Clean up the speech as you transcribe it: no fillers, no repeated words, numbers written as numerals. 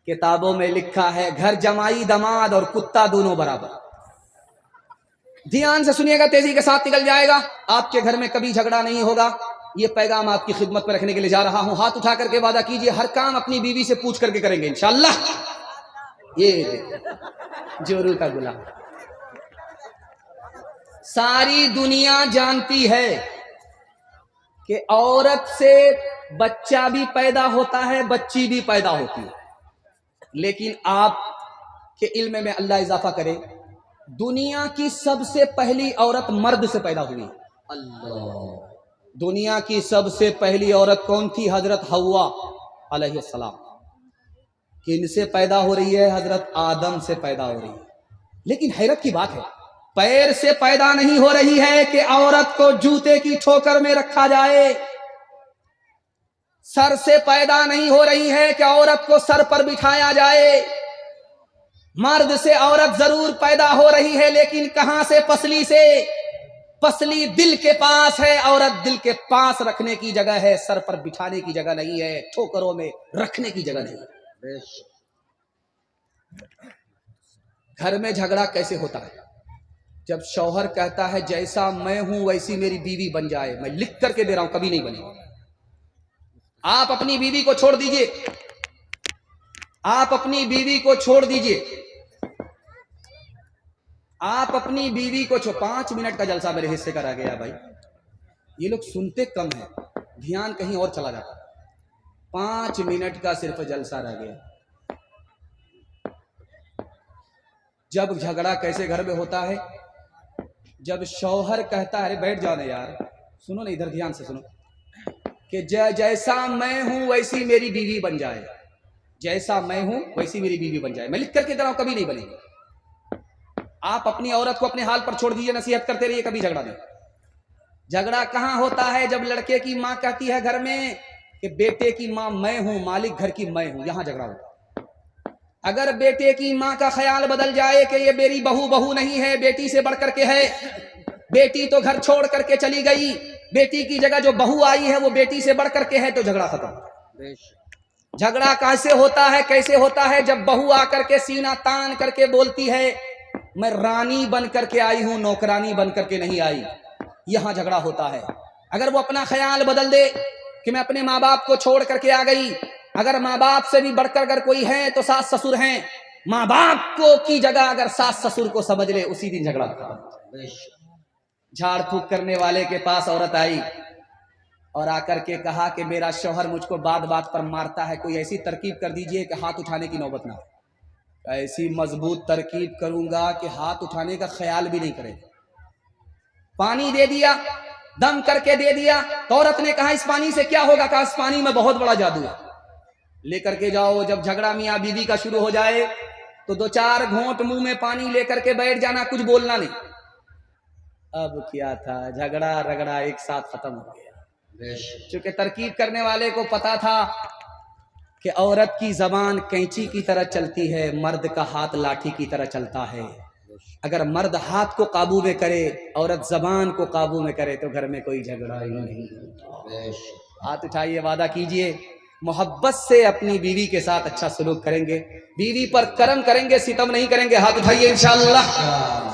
किताबों में लिखा है घर जमाई दमाद और कुत्ता दोनों बराबर। ध्यान से सुनिएगा, तेजी के साथ निकल जाएगा, आपके घर में कभी झगड़ा नहीं होगा। ये पैगाम आपकी खिदमत पर रखने के लिए जा रहा हूं। हाथ उठा करके वादा कीजिए, हर काम अपनी बीवी से पूछ करके करेंगे इंशाअल्लाह। ये जोरू का गुलाम। सारी दुनिया जानती है कि औरत से बच्चा भी पैदा होता है, बच्ची भी पैदा होती है, लेकिन आप के इल्म में अल्लाह इजाफा करे, दुनिया की सबसे पहली औरत मर्द से पैदा हुई। अल्लाह, दुनिया की सबसे पहली औरत कौन थी? हजरत हव्वा अलैहिस्सलाम। किनसे पैदा हो रही है? हजरत आदम से पैदा हो रही है। लेकिन हैरत की बात है, पैर से पैदा नहीं हो रही है कि औरत को जूते की ठोकर में रखा जाए, सर से पैदा नहीं हो रही है कि औरत को सर पर बिठाया जाए। मर्द से औरत जरूर पैदा हो रही है, लेकिन कहां से? पसली से। पसली दिल के पास है, औरत दिल के पास रखने की जगह है, सर पर बिठाने की जगह नहीं है, ठोकरों में रखने की जगह नहीं है। घर में झगड़ा कैसे होता है? जब शौहर कहता है जैसा मैं हूं वैसी मेरी बीवी बन जाए। मैं लिख करके दे रहा हूं, कभी नहीं बनेगी। आप अपनी बीवी को छोड़ दीजिए, आप अपनी बीवी को छोड़ दीजिए, आप अपनी बीवी को 5 मिनट का जलसा मेरे हिस्से का रह गया भाई। ये लोग सुनते कम है, ध्यान कहीं और चला जाता है। 5 मिनट का सिर्फ जलसा रह गया। जब झगड़ा कैसे घर में होता है? जब शौहर कहता है, अरे बैठ जाओ ना यार, सुनो ना, इधर ध्यान से सुनो, कि जैसा मैं हूं वैसी मेरी बीवी बन जाए, जैसा मैं हूं वैसी मेरी बीवी बन जाए। मैं लिख करके दे रहा हूं, कभी नहीं बनेगी। आप अपनी औरत को अपने हाल पर छोड़ दीजिए, नसीहत करते रहिए, कभी झगड़ा नहीं। झगड़ा कहां होता है? जब लड़के की मां कहती है घर में कि बेटे की मां मैं हूं, मालिक घर की मैं हूं, यहां झगड़ा होता है। अगर बेटे की मां का ख्याल बदल जाए कि ये मेरी बहू नहीं है, बेटी से बढ़ करके है, बेटी तो घर छोड़ करके चली गई, बेटी की जगह जो बहू आई है वो बेटी से बढ़ करके है, तो झगड़ा खत्म। झगड़ा कैसे होता है? कैसे होता है? जब बहू आकर के सीना तान करके बोलती है मैं रानी बन करके आई हूं, नौकरानी बन करके नहीं आई, यहां झगड़ा होता है। अगर वो अपना ख्याल बदल दे कि मैं अपने माँ बाप को छोड़ करके आ गई, अगर माँ बाप से भी बढ़कर अगर कोई है तो सास ससुर हैं, माँ बाप को की जगह अगर सास ससुर को समझ ले, उसी दिन झगड़ा खत्म। झाड़ फूक करने वाले के पास औरत आई और आकर के कहा कि मेरा शौहर मुझको बात बात पर मारता है, कोई ऐसी तरकीब कर दीजिए कि हाथ उठाने की नौबत ना। ऐसी मजबूत तरकीब करूंगा कि हाथ उठाने का ख्याल भी नहीं करेगा। पानी दे दिया, दम करके दे दिया, तो औरत ने कहा इस पानी से क्या होगा? कहा इस पानी में बहुत बड़ा जादू है, लेकर के जाओ। जब झगड़ा मियाँ बीवी का शुरू हो जाए तो 2-4 घूंट मुंह में पानी लेकर के बैठ जाना, कुछ बोलना नहीं। अब क्या था, झगड़ा रगड़ा एक साथ खत्म हो गया। चूंकि तरकीब करने वाले को पता था कि औरत की जबान कैंची की तरह चलती है, मर्द का हाथ लाठी की तरह चलता है। अगर मर्द हाथ को काबू में करे, औरत जबान को काबू में करे, तो घर में कोई झगड़ा ही नहीं। हाथ उठाइए, वादा कीजिए मोहब्बत से अपनी बीवी के साथ अच्छा सलूक करेंगे, बीवी पर करम करेंगे, सितम नहीं करेंगे। हाथ उठाइए इंशाअल्लाह।